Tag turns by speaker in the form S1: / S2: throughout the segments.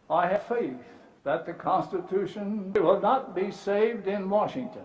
S1: I have faith that the Constitution will not be saved in Washington.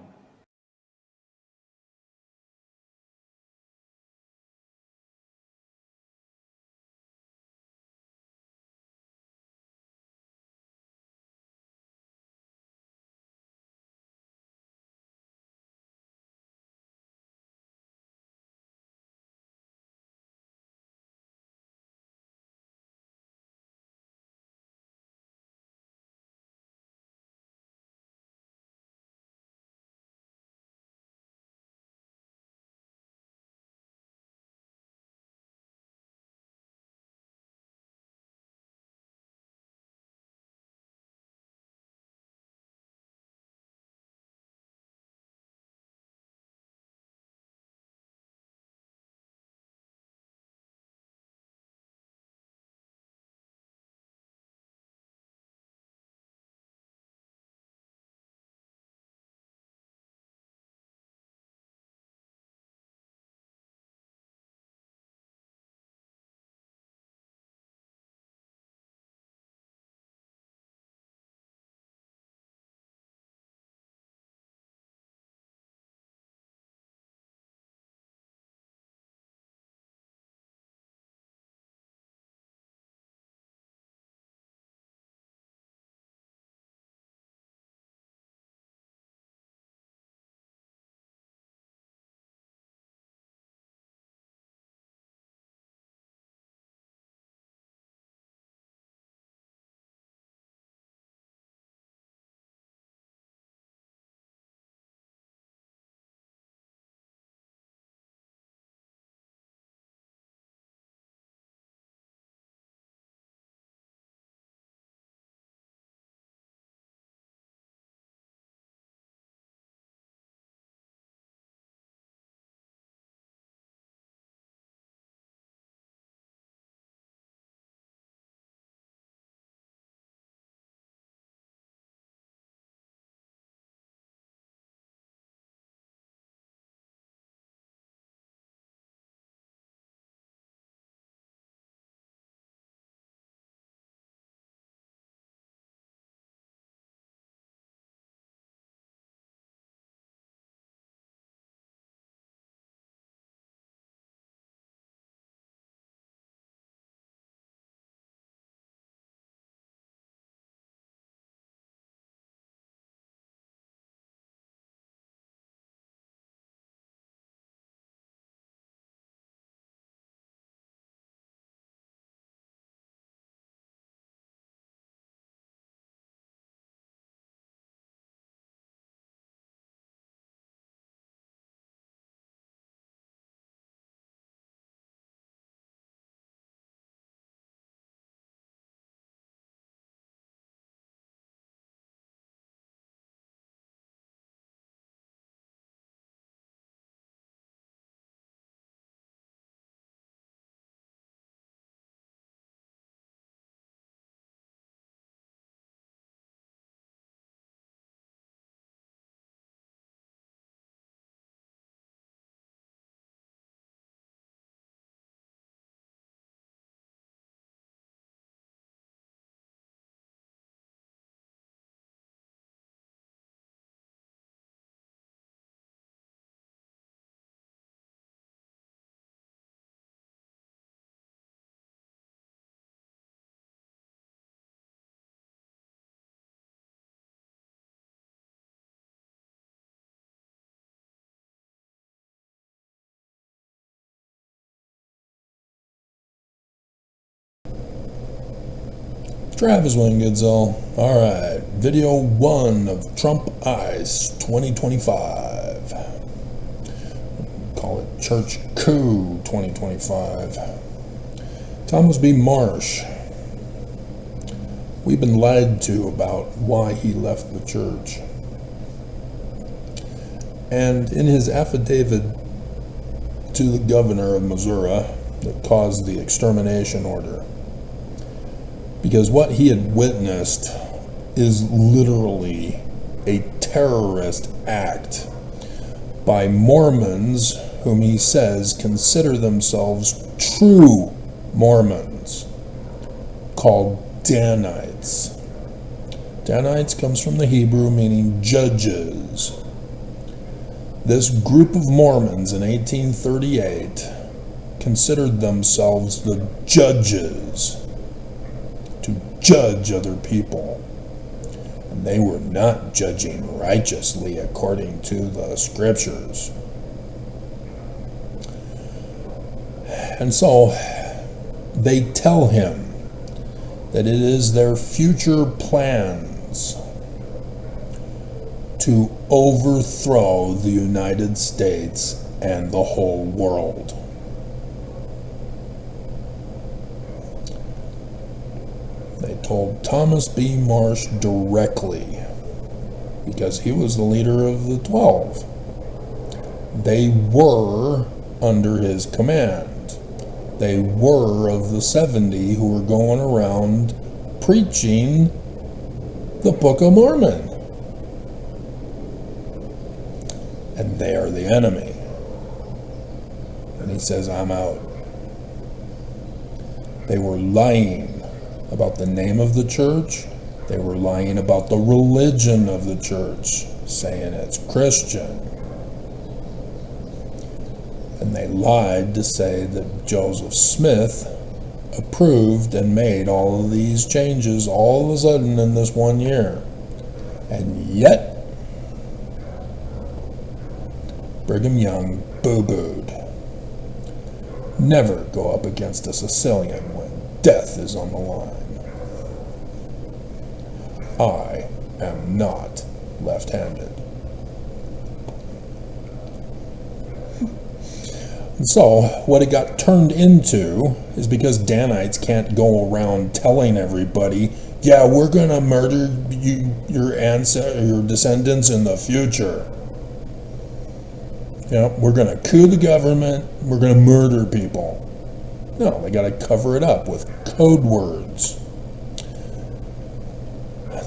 S2: Travis Wingoodsill. Alright, video 1 of Trump Eyes 2025. Call it Church Coup 2025. Thomas B. Marsh. We've been lied to about why he left the church. And in his affidavit to the governor of Missouri that caused the extermination order, because what he had witnessed is literally a terrorist act by Mormons whom he says consider themselves true Mormons, called Danites. Danites comes from the Hebrew meaning judges. This group of Mormons in 1838 considered themselves the judges, to judge other people. And they were not judging righteously according to the scriptures. And so they tell him that it is their future plans to overthrow the United States and the whole world. They told Thomas B. Marsh directly, because he was the leader of the 12. They were under his command. They were of the 70 who were going around preaching the Book of Mormon. And they are the enemy. And he says, I'm out. They were lying about the name of the church. They were lying about the religion of the church, saying it's Christian. And they lied to say that Joseph Smith approved and made all of these changes all of a sudden in this 1 year. And yet, Brigham Young boo-booed. Never go up against a Sicilian when death is on the line. I am not left-handed. And so, what it got turned into is because Danites can't go around telling everybody, yeah, we're going to murder your descendants in the future. You know, we're going to coup the government, we're going to murder people. No, they got to cover it up with code words.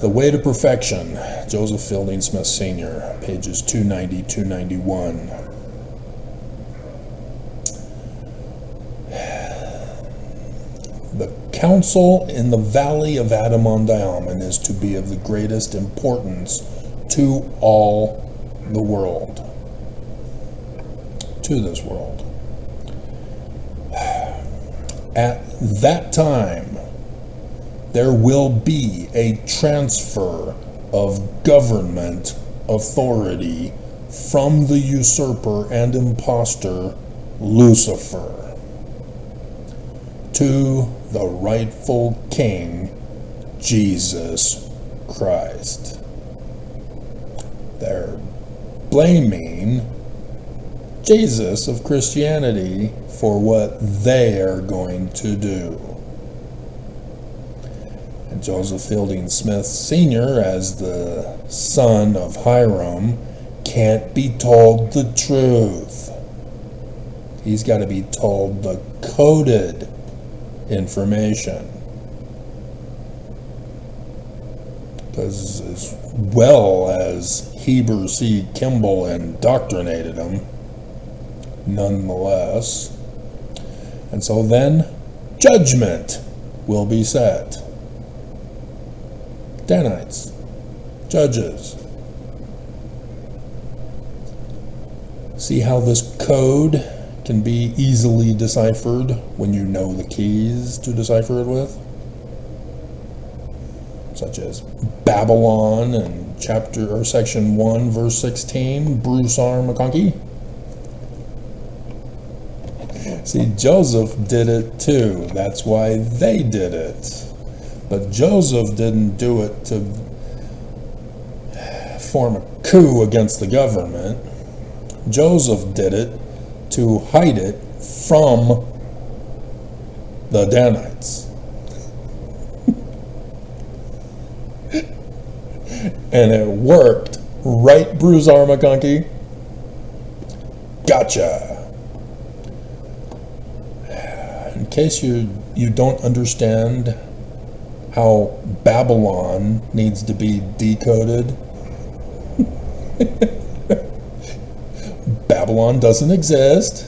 S2: The Way to Perfection, Joseph Fielding Smith Sr., pages 290, 291. The council in the valley of Adam-on-Diamond is to be of the greatest importance to all the world. To this world. At that time, there will be a transfer of government authority from the usurper and impostor Lucifer to the rightful king, Jesus Christ. They're blaming Jesus of Christianity for what they are going to do. And Joseph Fielding Smith Sr., as the son of Hiram, can't be told the truth. He's got to be told the coded information. Because as well as Heber C. Kimball indoctrinated him, nonetheless. And so then, judgment will be set. Danites, judges. See how this code can be easily deciphered when you know the keys to decipher it with? Such as Babylon and section 1, verse 16, Bruce R. McConkie. See, Joseph did it too. That's why they did it. But Joseph didn't do it to form a coup against the government. Joseph did it to hide it from the Danites. And it worked. Right, Bruce R. McConkie? Gotcha. In case you don't understand how Babylon needs to be decoded, Babylon doesn't exist.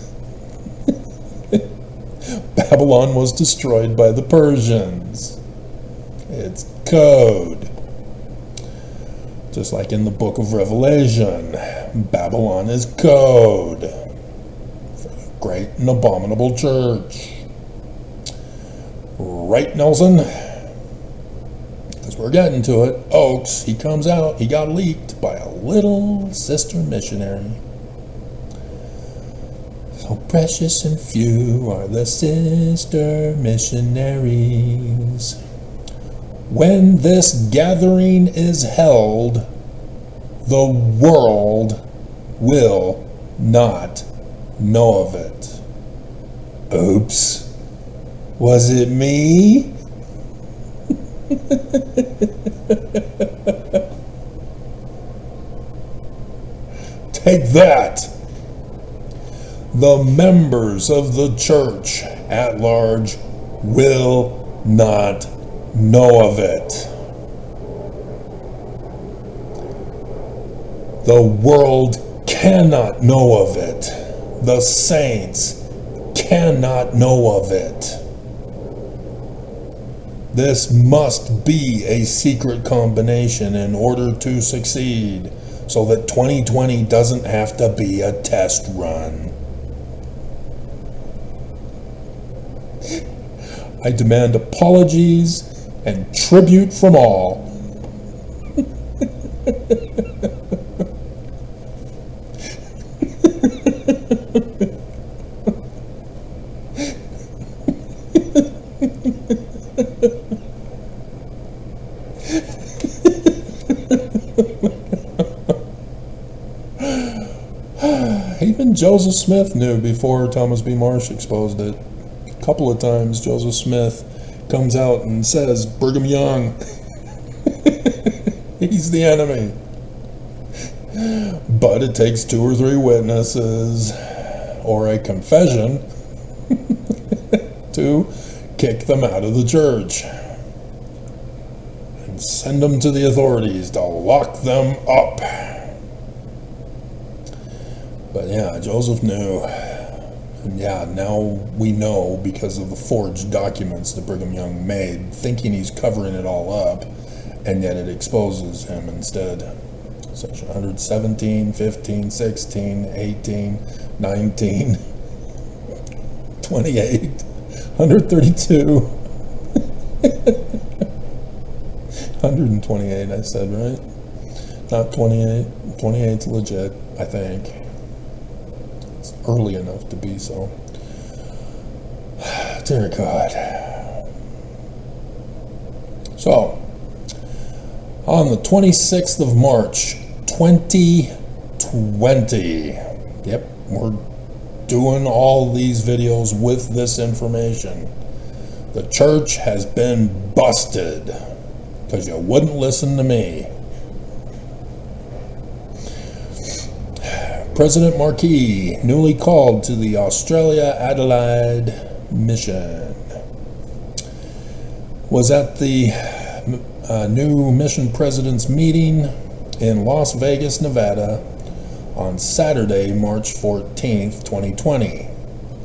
S2: Babylon was destroyed by the Persians. It's code. Just like in the book of Revelation, Babylon is code for the great and abominable church. Right, Nelson? Because we're getting to it. Oakes, he comes out, he got leaked by a little sister missionary. So precious and few are the sister missionaries. When this gathering is held, the world will not know of it. Oops. Was it me? Take that. The members of the church at large will not know of it. The world cannot know of it. The saints cannot know of it. This must be a secret combination in order to succeed, so that 2020 doesn't have to be a test run. I demand apologies and tribute from all. Even Joseph Smith knew before Thomas B. Marsh exposed it. A couple of times Joseph Smith comes out and says, Brigham Young, he's the enemy. But it takes 2 or 3 witnesses or a confession to kick them out of the church and send them to the authorities to lock them up. But yeah, Joseph knew. And yeah, now we know because of the forged documents that Brigham Young made, thinking he's covering it all up, and yet it exposes him instead. Section 117, 15, 16, 18, 19, 28, 132, 128 I said, right? Not 28. 28's legit, I think. Early enough to be so. Dear God. So, on the 26th of March, 2020, yep, we're doing all these videos with this information. The church has been busted because you wouldn't listen to me. President Marquis, newly called to the Australia Adelaide mission, was at the new mission president's meeting in Las Vegas, Nevada on Saturday, March 14th, 2020,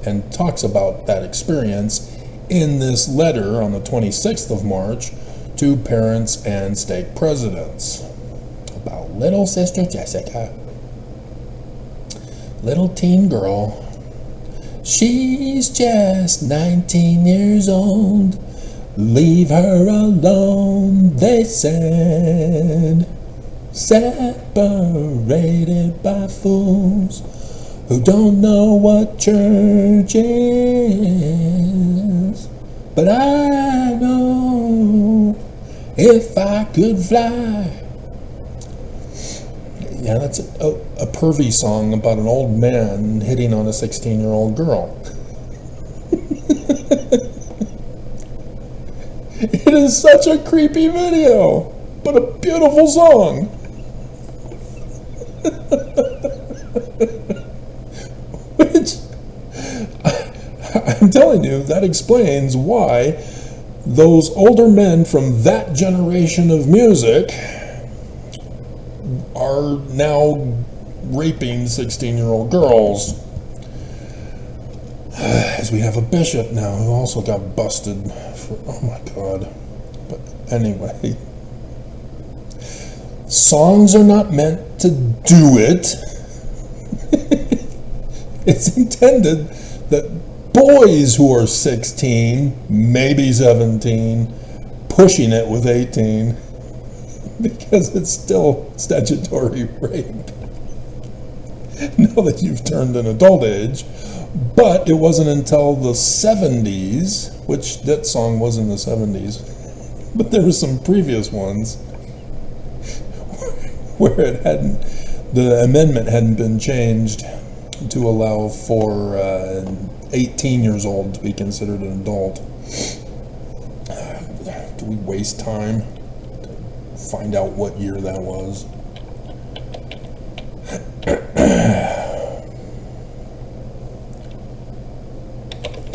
S2: and talks about that experience in this letter on the 26th of March to parents and stake presidents about little sister Jessica. Little teen girl, she's just 19 years old. Leave her alone, they said. Separated by fools who don't know what church is. But I know if I could fly. Yeah, that's a pervy song about an old man hitting on a 16-year-old girl. It is such a creepy video, but a beautiful song. Which, I'm telling you, that explains why those older men from that generation of music are now raping 16-year-old girls. As we have a bishop now who also got busted for, oh my God, But anyway, songs are not meant to do it. It's intended that boys who are 16, maybe 17, pushing it with 18, because it's still statutory rape now that you've turned an adult age. But it wasn't until the 70s, which that song was in the 70s, but there were some previous ones where the amendment hadn't been changed to allow for 18 years old to be considered an adult. Do we waste time to find out what year that was?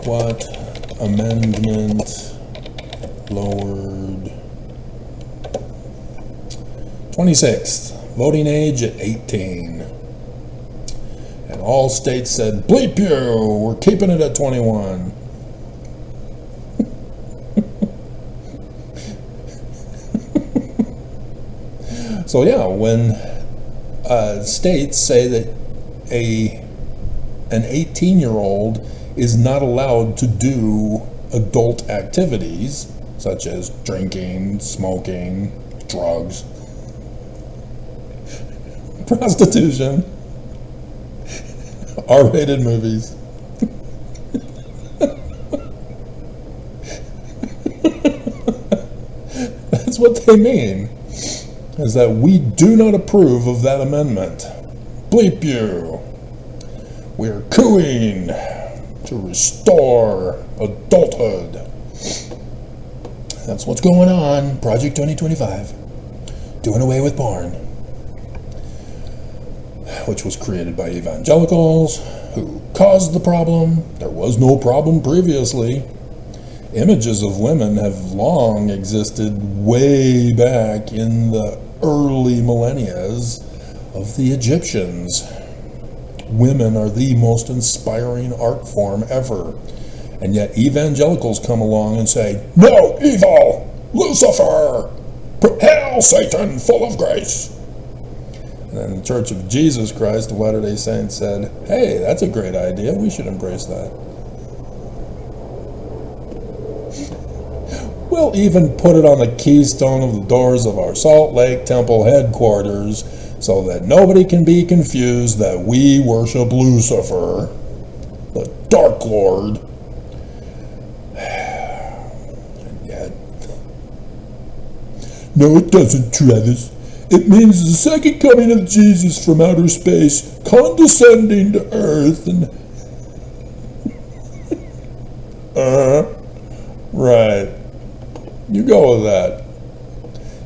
S2: What amendment lowered 26th voting age at 18? And all states said, bleep you, we're keeping it at 21. So yeah, when states say that an 18-year-old is not allowed to do adult activities such as drinking, smoking, drugs, prostitution, R-rated movies, that's what they mean, is that we do not approve of that amendment. Bleep you. We're cooing to restore adulthood. That's what's going on. Project 2025. Doing away with porn. Which was created by evangelicals who caused the problem. There was no problem previously. Images of women have long existed way back in the early millennia of the Egyptians. Women are the most inspiring art form ever. And yet evangelicals come along and say, no, evil, Lucifer, hail Satan, full of grace. And then the Church of Jesus Christ of Latter-day Saints said, hey, that's a great idea, we should embrace that. We'll even put it on the keystone of the doors of our Salt Lake Temple headquarters so that nobody can be confused that we worship Lucifer, the Dark Lord. And yet, no, it doesn't, Travis. It means the second coming of Jesus from outer space, condescending to earth and... Right. You go with that.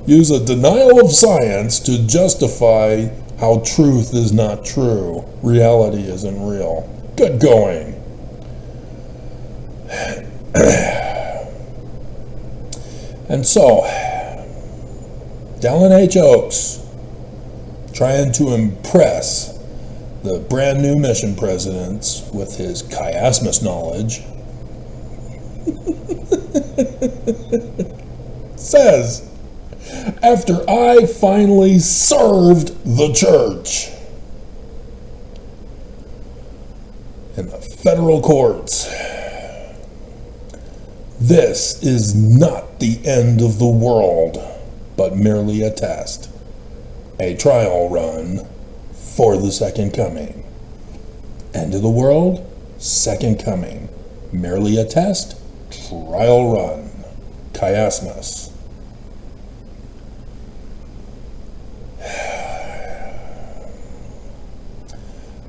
S2: Use a denial of science to justify how truth is not true. Reality isn't real. Good going. And so, Dallin H. Oaks, trying to impress the brand new mission presidents with his chiasmus knowledge, says, after I finally served the church in the federal courts, this is not the end of the world, but merely a test, a trial run for the second coming. End of the world, second coming, merely a test, trial run, chiasmus.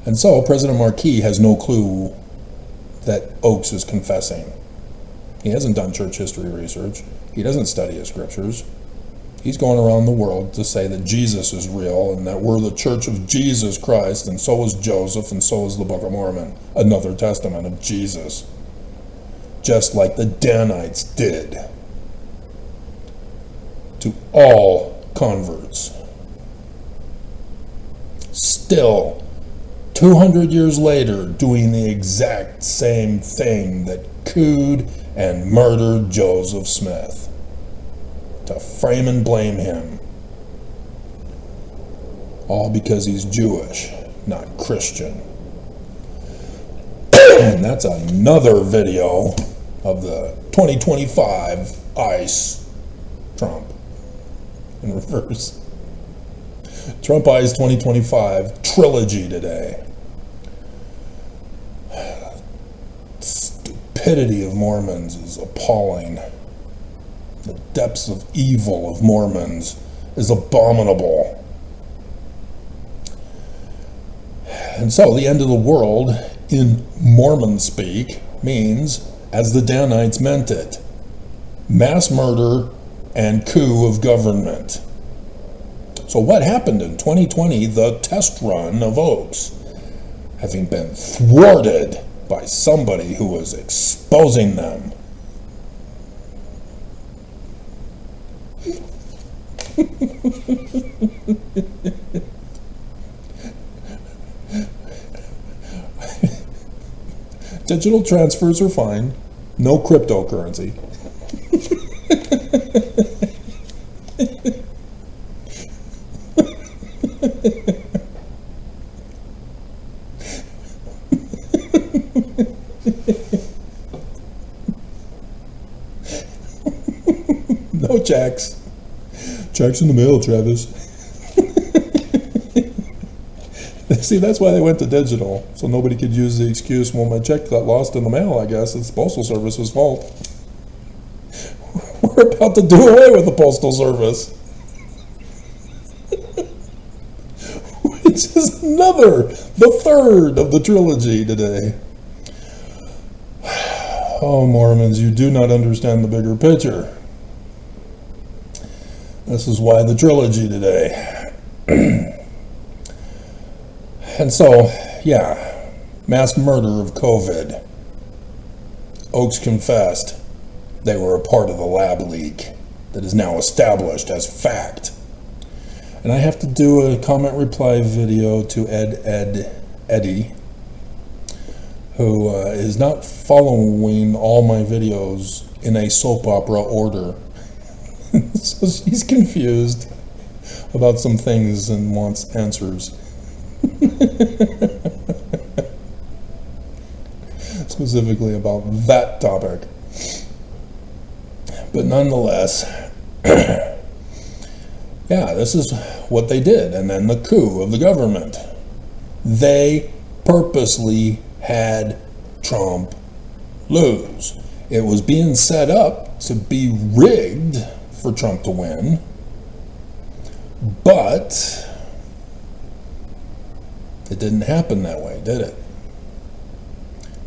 S2: And so President Marquis has no clue that Oaks is confessing. He hasn't done church history research. He doesn't study his scriptures. He's going around the world to say that Jesus is real and that we're the church of Jesus Christ, and so is Joseph, and so is the Book of Mormon, another testament of Jesus. Just like the Danites did to all converts. Still, 200 years later, doing the exact same thing that cooed and murdered Joseph Smith. to frame and blame him. All because he's Jewish, not Christian. And that's another video of the 2025 ICE Trump in reverse. Trump ICE 2025 trilogy today. Stupidity of Mormons is appalling. The depths of evil of Mormons is abominable. And so the end of the world in Mormon speak means, as the Danites meant it, mass murder and coup of government. So what happened in 2020, the test run of Oaks, having been thwarted by somebody who was exposing them? Digital transfers are fine. No cryptocurrency. No checks. Checks in the mail, Travis. See, that's why they went to digital, so nobody could use the excuse, well, my check got lost in the mail, I guess. It's the Postal Service's fault. We're about to do away with the Postal Service. Which is the third of the trilogy today. Oh, Mormons, you do not understand the bigger picture. This is why the trilogy today. And so, yeah, mass murder of COVID. Oaks confessed they were a part of the lab leak that is now established as fact. And I have to do a comment reply video to Eddie, who is not following all my videos in a soap opera order. So she's confused about some things and wants answers. Specifically about that topic. But nonetheless, yeah, this is what they did. And then the coup of the government. They purposely had Trump lose. It was being set up to be rigged for Trump to win. But it didn't happen that way, did it?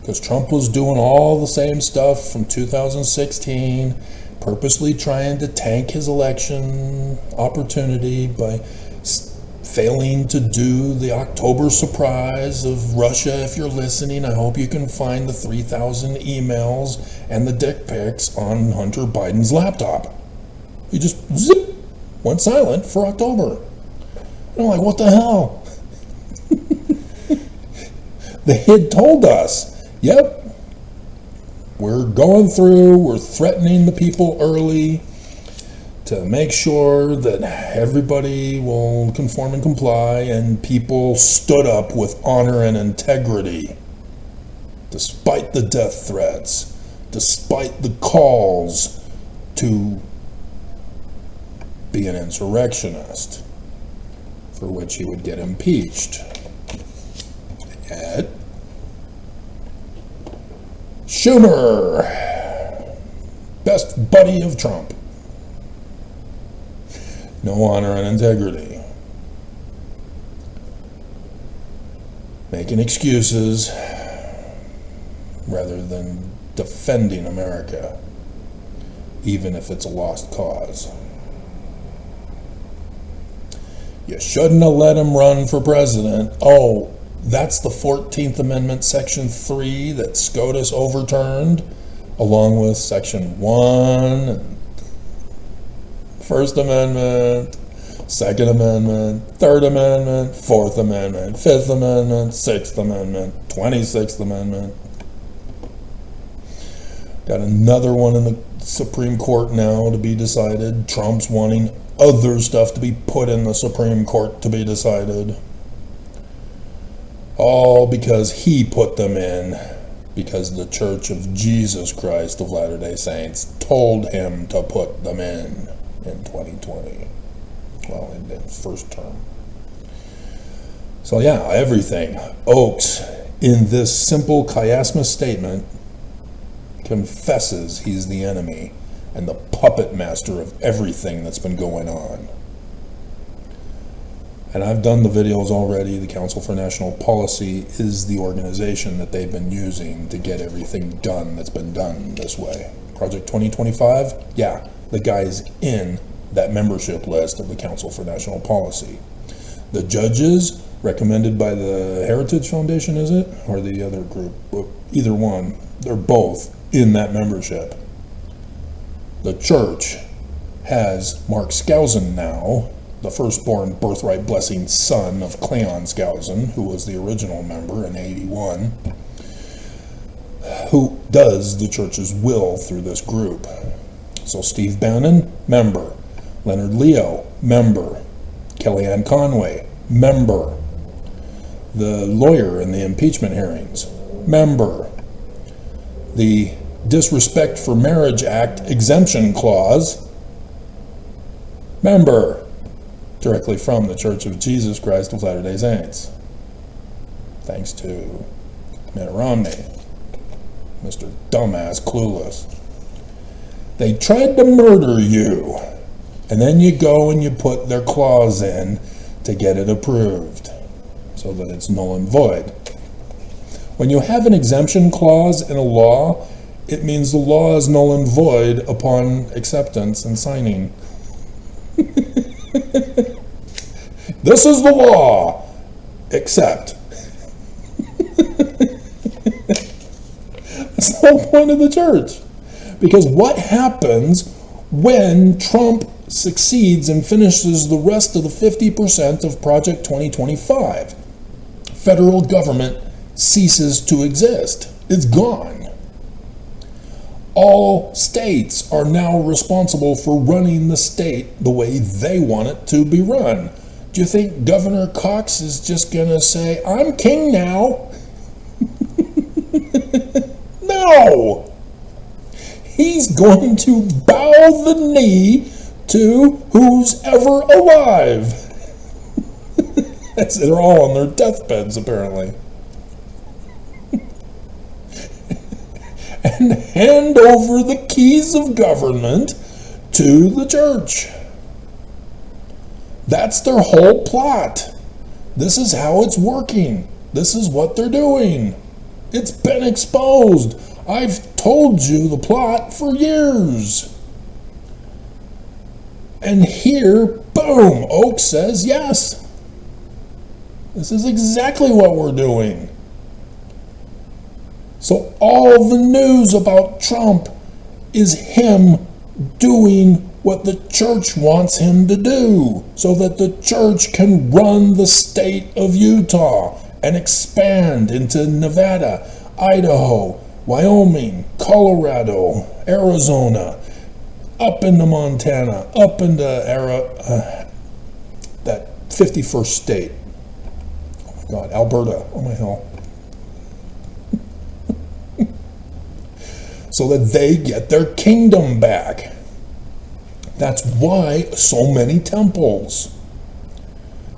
S2: Because Trump was doing all the same stuff from 2016, purposely trying to tank his election opportunity by failing to do the October surprise of Russia. If you're listening, I hope you can find the 3,000 emails and the dick pics on Hunter Biden's laptop. He just zip, went silent for October. And I'm like, what the hell? They had told us, yep, we're going through, we're threatening the people early to make sure that everybody will conform and comply, and people stood up with honor and integrity, despite the death threats, despite the calls to be an insurrectionist, for which he would get impeached. Yet, Schumer, best buddy of Trump, no honor and integrity, making excuses rather than defending America, even if it's a lost cause. You shouldn't have let him run for president. Oh, that's the 14th Amendment, Section 3 that SCOTUS overturned, along with Section 1, First Amendment, Second Amendment, Third Amendment, Fourth Amendment, Fifth Amendment, Sixth Amendment, 26th Amendment. Got another one in the Supreme Court now to be decided. Trump's wanting other stuff to be put in the Supreme Court to be decided. All because he put them in, because the Church of Jesus Christ of Latter-day Saints told him to put them in 2020. Well, in the first term. So yeah, everything. Oakes, in this simple chiasmus statement, confesses he's the enemy and the puppet master of everything that's been going on. And I've done the videos already. The Council for National Policy is the organization that they've been using to get everything done that's been done this way. Project 2025, yeah, the guy's in that membership list of the Council for National Policy. The judges recommended by the Heritage Foundation, is it? Or the other group? Either one. They're both in that membership. The church has Mark Skousen now, the firstborn birthright blessing son of Cleon Skousen, who was the original member in 81, who does the church's will through this group. So Steve Bannon, member. Leonard Leo, member. Kellyanne Conway, member. The lawyer in the impeachment hearings, member. The Disrespect for Marriage Act exemption clause, member. Directly from the Church of Jesus Christ of Latter-day Saints. Thanks to Mitt Romney, Mr. Dumbass Clueless. They tried to murder you, and then you go and you put their clause in to get it approved, so that it's null and void. When you have an exemption clause in a law, it means the law is null and void upon acceptance and signing. This is the law, except. That's the whole point of the church. Because what happens when Trump succeeds and finishes the rest of the 50% of Project 2025? Federal government ceases to exist. It's gone. All states are now responsible for running the state the way they want it to be run. Do you think Governor Cox is just going to say, I'm king now? No! He's going to bow the knee to who's ever alive. They're all on their deathbeds, apparently. And hand over the keys of government to the church. That's their whole plot. This is how it's working. This is what they're doing. It's been exposed. I've told you the plot for years. And here, boom, Oak says yes. This is exactly what we're doing. So all the news about Trump is him doing what the church wants him to do, so that the church can run the state of Utah and expand into Nevada, Idaho, Wyoming, Colorado, Arizona, up into Montana, up into that 51st state. Oh my God, Alberta, oh my hell. So that they get their kingdom back. That's why so many temples.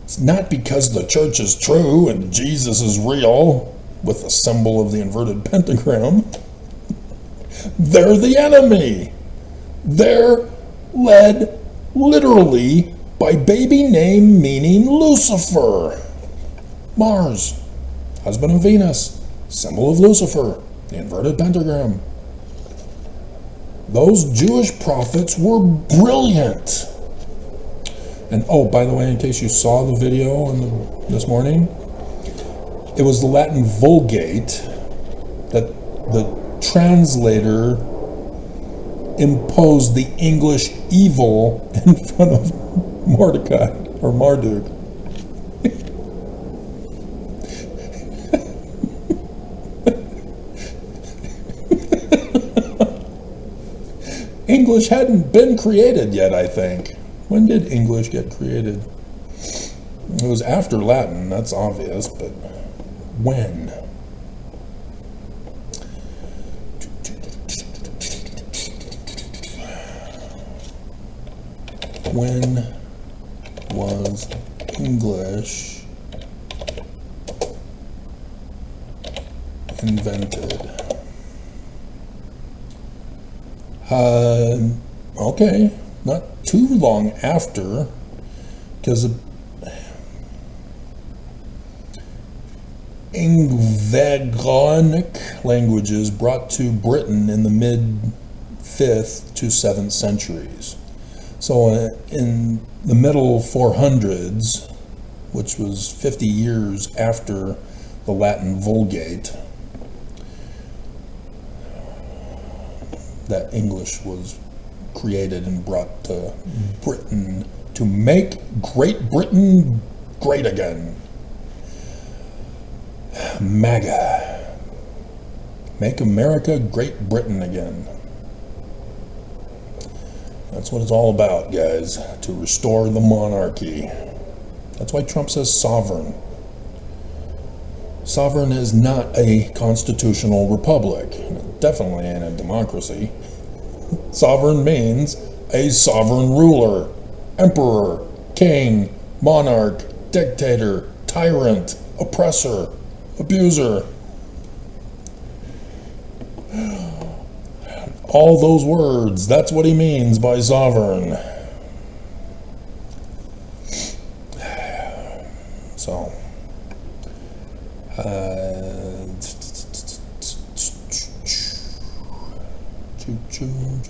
S2: It's not because the church is true and Jesus is real, with the symbol of the inverted pentagram. They're the enemy. They're led literally by baby name meaning Lucifer. Mars, husband of Venus, symbol of Lucifer, the inverted pentagram. Those Jewish prophets were brilliant. And oh, by the way, in case you saw the video this morning, it was the Latin Vulgate that the translator imposed the English evil in front of Mordecai or Marduk. English hadn't been created yet, I think. When did English get created? It was after Latin, that's obvious, but when? When was English invented? Okay, not too long after, because Anglo-Saxonic languages brought to Britain in the mid-5th to 7th centuries. So in the middle 400s, which was 50 years after the Latin Vulgate, that English was created and brought to Britain to make Great Britain great again. MAGA. Make America Great Britain again. That's what it's all about, guys, to restore the monarchy. That's why Trump says sovereign. Sovereign is not a constitutional republic. It definitely ain't a democracy. Sovereign means a sovereign ruler, emperor, king, monarch, dictator, tyrant, oppressor, abuser. All those words, that's what he means by sovereign. So,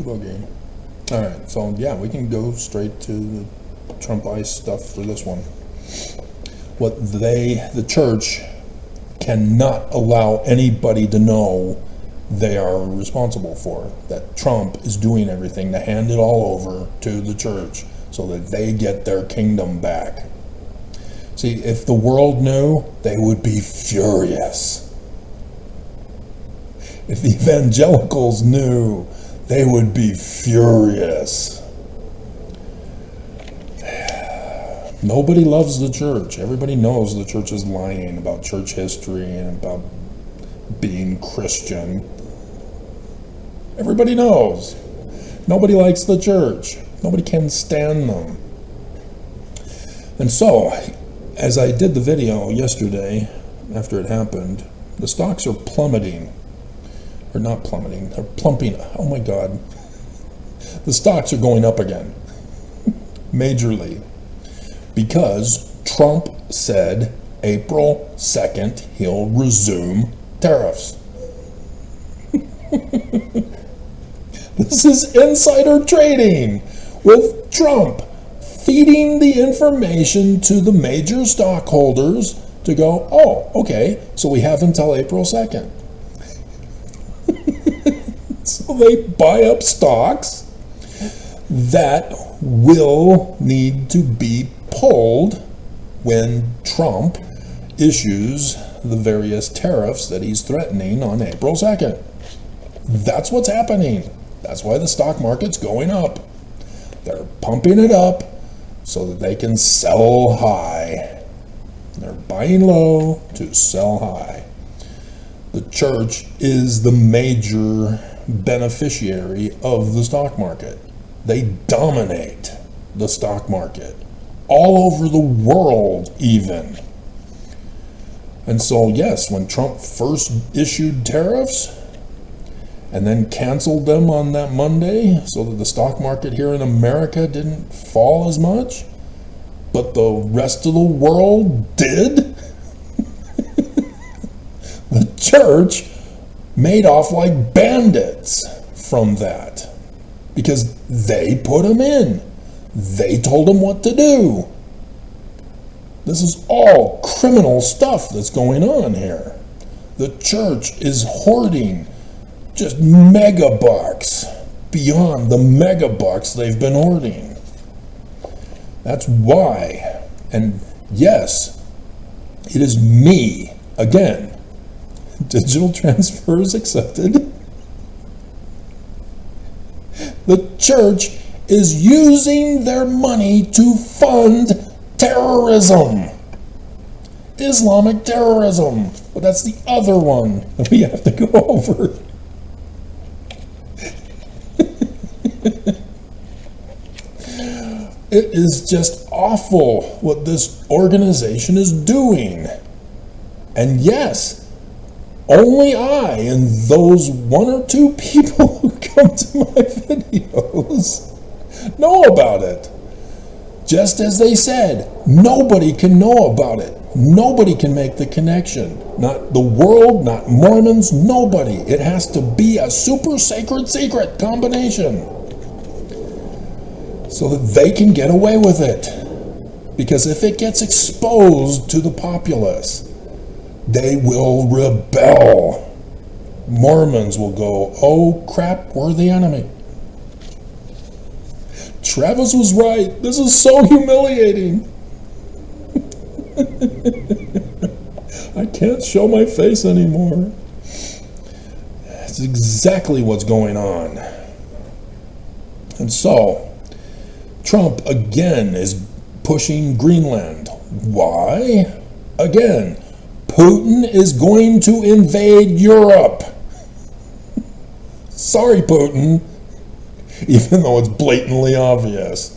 S2: boogie. All right, so yeah, we can go straight to the Trump ice stuff for this one. What the church cannot allow anybody to know they are responsible for, that Trump is doing everything to hand it all over to the church so that they get their kingdom back. See, if the world knew, they would be furious. If the evangelicals knew, they would be furious. Nobody loves the church. Everybody knows the church is lying about church history and about being Christian. Everybody knows. Nobody likes the church. Nobody can stand them. And so, as I did the video yesterday, after it happened, the stocks are plummeting. Or not plummeting, they're plumping. Oh my God. The stocks are going up again. Majorly. Because Trump said April 2nd he'll resume tariffs. This is insider trading with Trump feeding the information to the major stockholders to go, oh, okay, so we have until April 2nd. So they buy up stocks that will need to be pulled when Trump issues the various tariffs that he's threatening on April 2nd. That's what's happening. That's why the stock market's going up. They're pumping it up so that they can sell high. They're buying low to sell high. The church is the major beneficiary of the stock market. They dominate the stock market all over the world even. And so yes, when Trump first issued tariffs and then canceled them on that Monday so that the stock market here in America didn't fall as much, but the rest of the world did, the church made off like bandits from that because they put them in. They told them what to do. This is all criminal stuff that's going on here. The church is hoarding just mega bucks beyond the mega bucks they've been hoarding. That's why. And yes, it is me again. Digital transfers accepted. The church is using their money to fund terrorism. Islamic terrorism. But that's the other one that we have to go over. It is just awful what this organization is doing. And yes, only I and those one or two people who come to my videos know about it. Just as they said, nobody can know about it. Nobody can make the connection. Not the world, not Mormons, nobody. It has to be a super sacred secret combination so that they can get away with it. Because if it gets exposed to the populace, they will rebel. Mormons will go, oh crap, we're the enemy. Travis was right. This is so humiliating. I can't show my face anymore. That's exactly what's going on. And so, Trump again is pushing Greenland. Why? Again, Putin is going to invade Europe. Sorry, Putin. Even though it's blatantly obvious.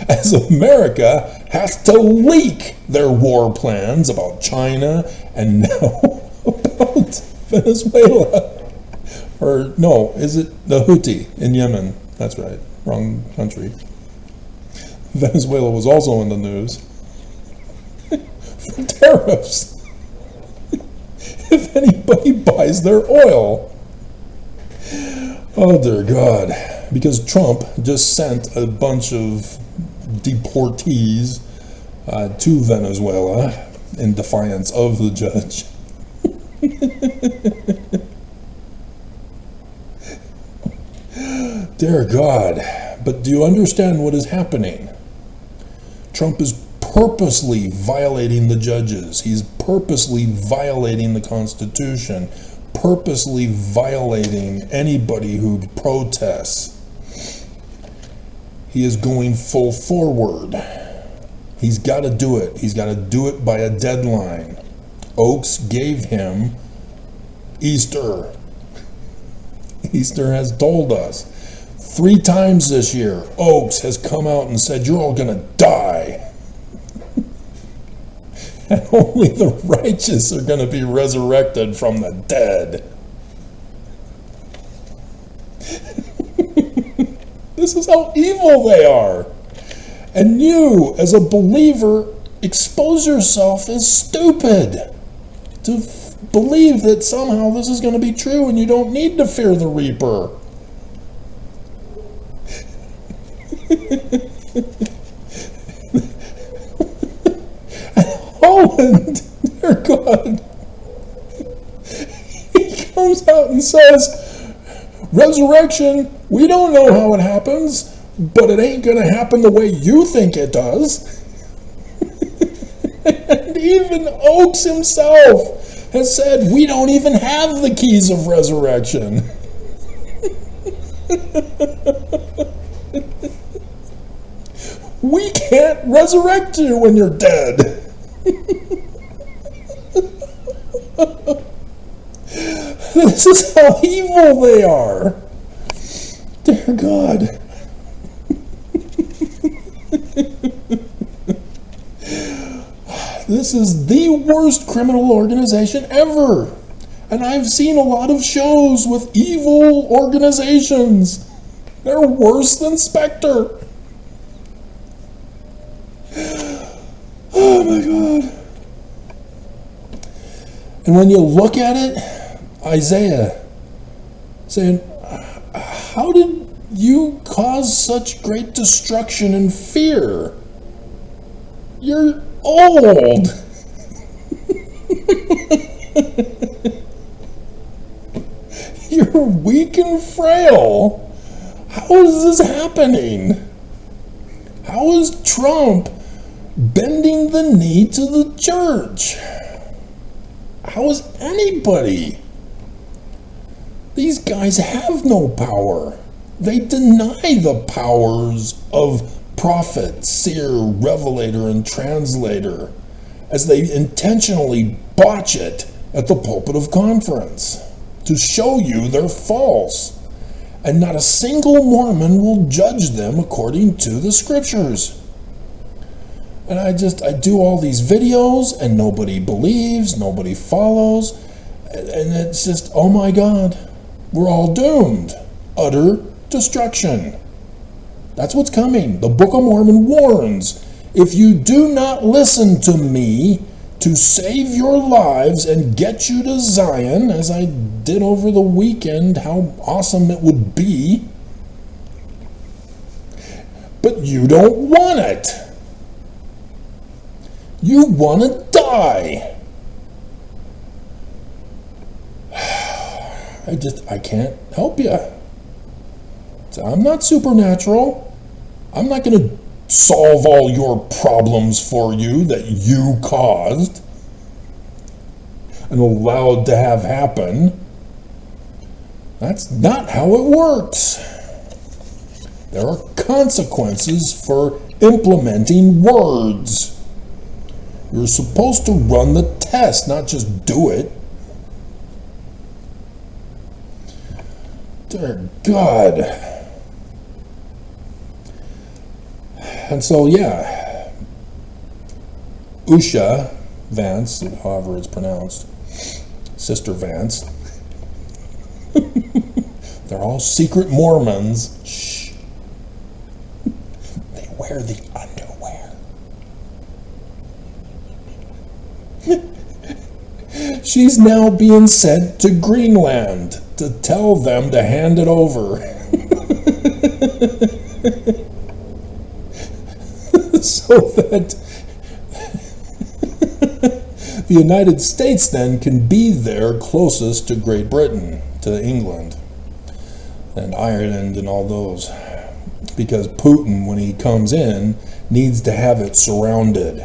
S2: As America has to leak their war plans about China and now about Venezuela. Or no, is it the Houthi in Yemen? That's right, wrong country. Venezuela was also in the news for tariffs. If anybody buys their oil. Oh dear God. Because Trump just sent a bunch of deportees to Venezuela in defiance of the judge. Dear God. But do you understand what is happening? Trump is purposely violating the judges. He's purposely violating the Constitution, purposely violating anybody who protests. He is going full forward. He's got to do it. He's got to do it by a deadline. Oaks gave him Easter. Easter has told us 3 times this year, Oaks has come out and said, you're all going to die. And only the righteous are going to be resurrected from the dead. This is how evil they are. And you, as a believer, expose yourself as stupid to believe that somehow this is going to be true and you don't need to fear the Reaper. Holland, dear God, he comes out and says, resurrection, we don't know how it happens, but it ain't going to happen the way you think it does. And even Oaks himself has said, we don't even have the keys of resurrection. We can't resurrect you when you're dead. This is how evil they are. Dear God. This is the worst criminal organization ever. And I've seen a lot of shows with evil organizations. They're worse than Spectre. Oh my God. And when you look at it, Isaiah saying, how did you cause such great destruction and fear? You're old. You're weak and frail. How is this happening? How is Trump bending the knee to the church? How is anybody? These guys have no power. They deny the powers of prophet, seer, revelator, and translator as they intentionally botch it at the pulpit of conference to show you they're false. And not a single Mormon will judge them according to the scriptures. And I do all these videos and nobody believes, nobody follows. And it's just, oh my God, we're all doomed. Utter destruction. That's what's coming. The Book of Mormon warns, if you do not listen to me to save your lives and get you to Zion, as I did over the weekend, how awesome it would be, but you don't want it. You want to die. I can't help you. I'm not supernatural. I'm not going to solve all your problems for you that you caused and allowed to have happen. That's not how it works. There are consequences for implementing words. You're supposed to run the test, not just do it. Dear God. And so, yeah, Usha Vance, however it's pronounced, Sister Vance, they're all secret Mormons. Shh. They wear the underwear. She's now being sent to Greenland to tell them to hand it over. So that the United States then can be there closest to Great Britain, to England and Ireland and all those. Because Putin, when he comes in, needs to have it surrounded.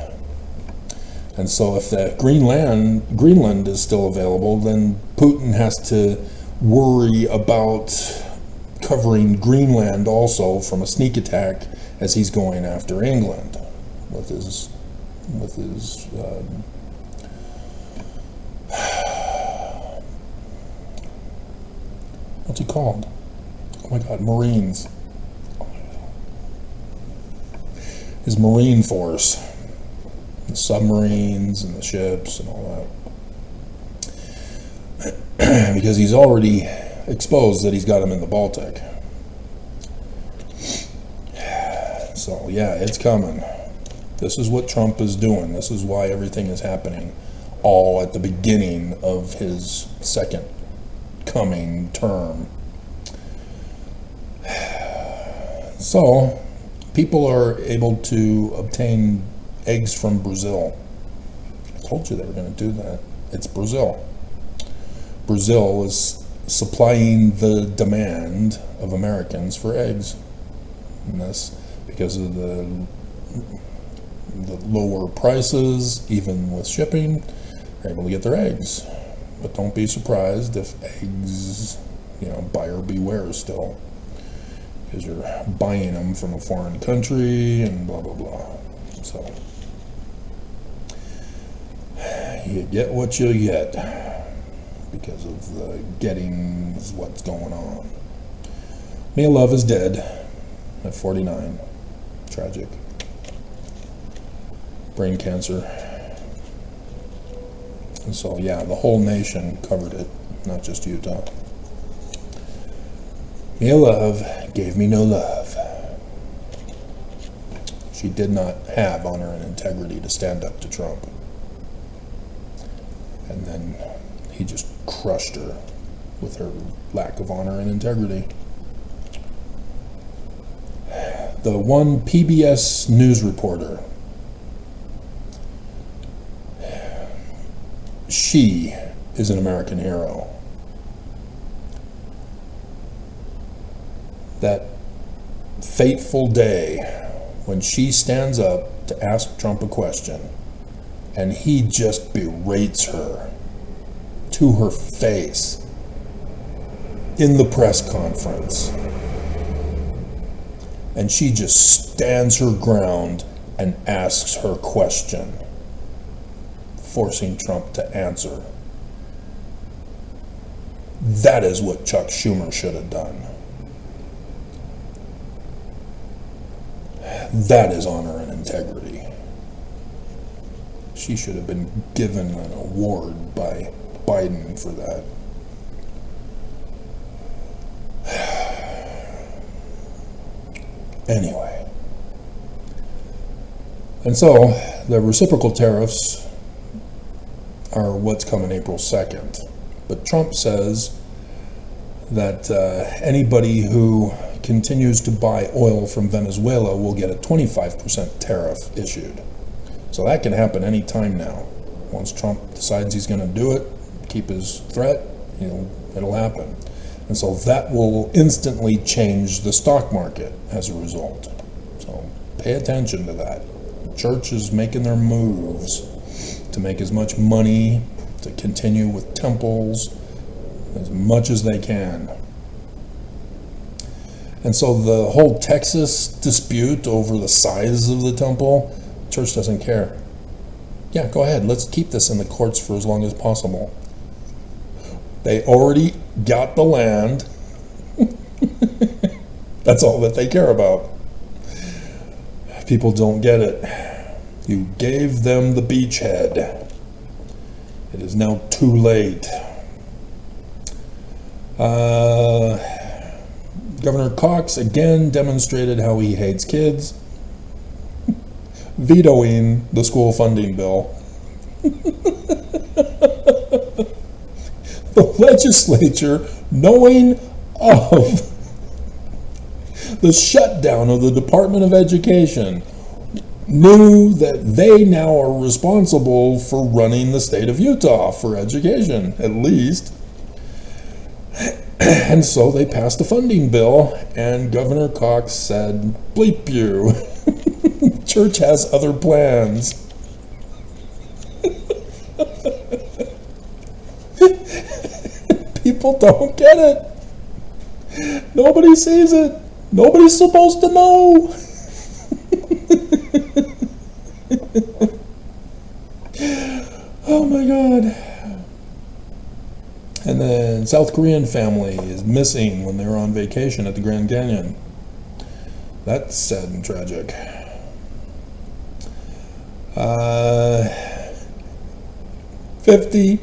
S2: And so if that Greenland is still available, then Putin has to worry about covering Greenland also from a sneak attack as he's going after England with his what's he called? Oh my God, Marines. Oh my God. His Marine force, the submarines and the ships and all that, because he's already exposed that he's got them in the Baltic. So yeah, it's coming. This is what Trump is doing. This is why everything is happening all at the beginning of his second coming term. So people are able to obtain eggs from Brazil. I told you they were going to do that. It's Brazil. Brazil is supplying the demand of Americans for eggs. And that's because of the lower prices, even with shipping, they're able to get their eggs. But don't be surprised if eggs, buyer beware still, because you're buying them from a foreign country and blah, blah, blah. So you get what you get because of the getting what's going on. Mia Love is dead at 49. Tragic. Brain cancer. And so, yeah, the whole nation covered it, not just Utah. Mia Love gave me no love. She did not have honor and integrity to stand up to Trump. And then he just crushed her with her lack of honor and integrity. The one PBS news reporter, she is an American hero. That fateful day when she stands up to ask Trump a question and he just berates her to her face. in the press conference. And she just stands her ground and asks her question, forcing Trump to answer. That is what Chuck Schumer should have done. That is honor and integrity. She should have been given an award by Biden for that. Anyway. And so, the reciprocal tariffs are what's coming April 2nd. But Trump says that anybody who continues to buy oil from Venezuela will get a 25% tariff issued. So that can happen any time now. Once Trump decides he's going to do it, keep his threat, it'll happen. And so that will instantly change the stock market as a result. So pay attention to that. The church is making their moves to make as much money, to continue with temples as much as they can. And so the whole Texas dispute over the size of the temple, the church doesn't care. Yeah, go ahead, let's keep this in the courts for as long as possible. They already got the land. That's all that they care about. People don't get it. You gave them the beachhead. It is now too late. Governor Cox again demonstrated how he hates kids, vetoing the school funding bill. The legislature, knowing of the shutdown of the Department of Education, knew that they now are responsible for running the state of Utah for education, at least. And so they passed a funding bill, and Governor Cox said, bleep you. Church has other plans. People don't get it. Nobody sees it. Nobody's supposed to know. Oh my God. And the South Korean family is missing when they were on vacation at the Grand Canyon. That's sad and tragic. 50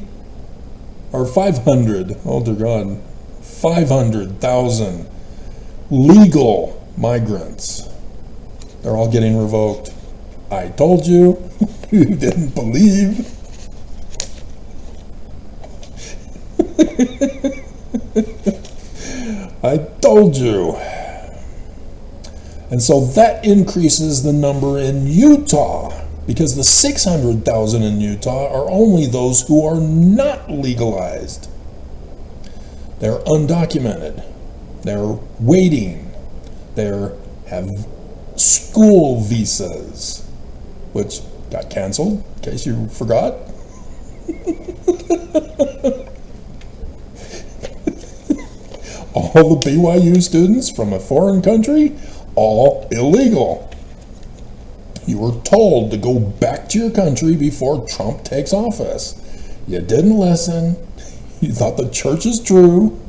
S2: or 500, oh dear God, 500,000 legal migrants. They're all getting revoked. I told you, you didn't believe. I told you. And so that increases the number in Utah, because the 600,000 in Utah are only those who are not legalized. They're undocumented. They're waiting. They have school visas, which got canceled, in case you forgot. All the BYU students from a foreign country, all illegal. You were told to go back to your country before Trump takes office. You didn't listen. You thought the church is true.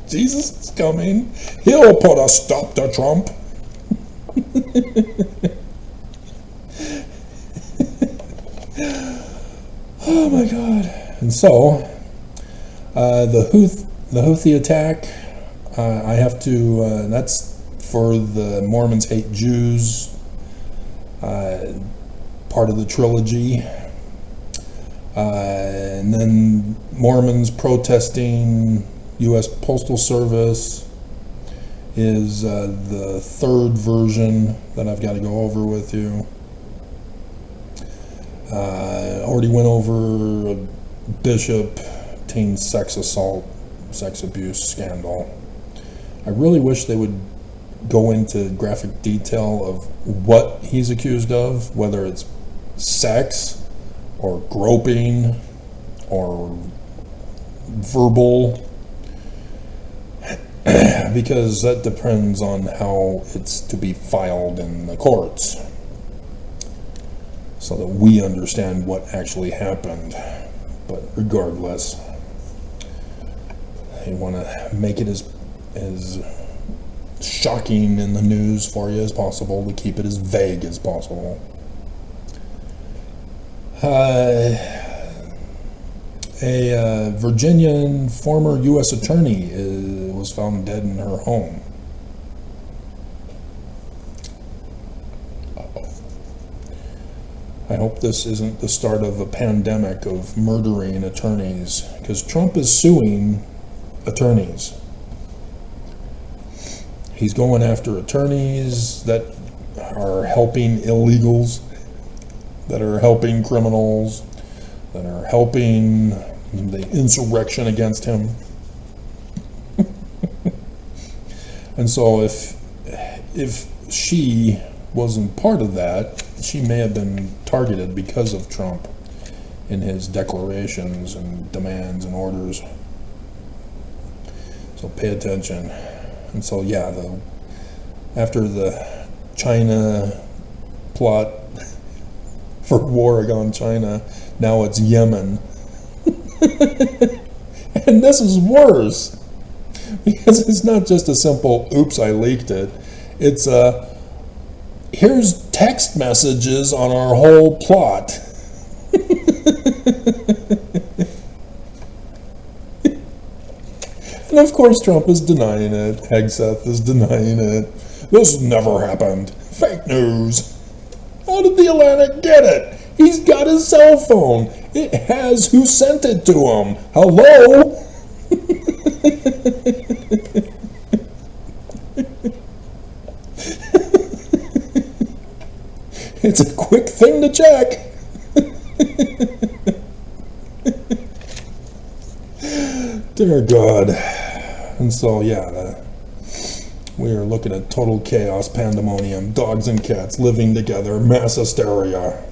S2: Jesus is coming. He'll put a stop to Trump. Oh my God. And so, the Houthi attack, I have to, that's for the Mormons Hate Jews, part of the trilogy. And then Mormons protesting U.S. Postal Service is the third version that I've got to go over with you. Already went over a bishop, teen sex assault, sex abuse scandal. I really wish they would go into graphic detail of what he's accused of, whether it's sex or groping or verbal because that depends on how it's to be filed in the courts, so that we understand what actually happened. But regardless, they want to make it as shocking in the news for you as possible, to keep it as vague as possible. A Virginian former U.S. attorney was found dead in her home. Uh-oh. I hope this isn't the start of a pandemic of murdering attorneys, because Trump is suing attorneys. He's going after attorneys that are helping illegals, that are helping criminals, that are helping the insurrection against him. And so if she wasn't part of that, she may have been targeted because of Trump in his declarations and demands and orders. So pay attention. And so yeah, after the China plot for war on China, now it's Yemen. And this is worse, because it's not just a simple oops, I leaked it. It's here's text messages on our whole plot. And of course Trump is denying it. Hegseth is denying it. This never happened. Fake news. How did the Atlantic get it? He's got his cell phone. It has who sent it to him. Hello? It's a quick thing to check. Dear God. And so, yeah, we are looking at total chaos, pandemonium, dogs and cats living together, mass hysteria.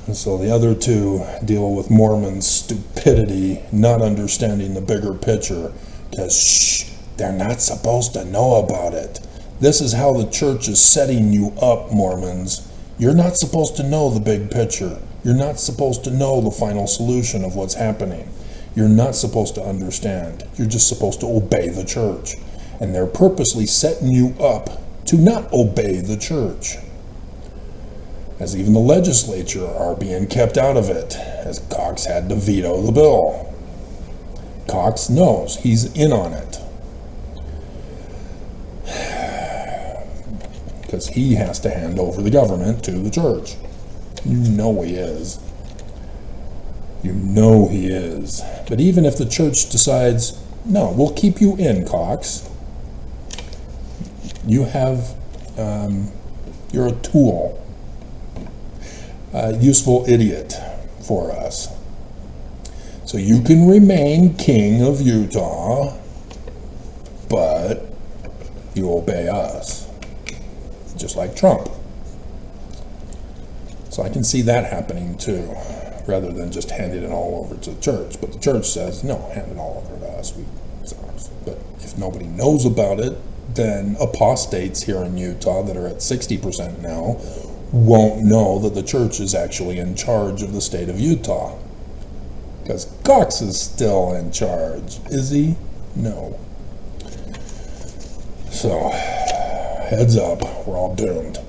S2: And so the other two deal with Mormon's stupidity, not understanding the bigger picture, because shh, they're not supposed to know about it. This is how the church is setting you up, Mormons. You're not supposed to know the big picture. You're not supposed to know the final solution of what's happening. You're not supposed to understand. You're just supposed to obey the church. And they're purposely setting you up to not obey the church. As even the legislature are being kept out of it, as Cox had to veto the bill. Cox knows he's in on it, because he has to hand over the government to the church. You know he is. You know he is. But even if the church decides, no, we'll keep you in, Cox. You have, you're a tool. A useful idiot for us. So you can remain king of Utah, but you obey us. Just like Trump. So I can see that happening too, rather than just handing it all over to the church. But the church says, no, hand it all over to us. It's ours. But if nobody knows about it, then apostates here in Utah that are at 60% now won't know that the church is actually in charge of the state of Utah. Because Cox is still in charge. Is he? No. So, heads up, we're all doomed.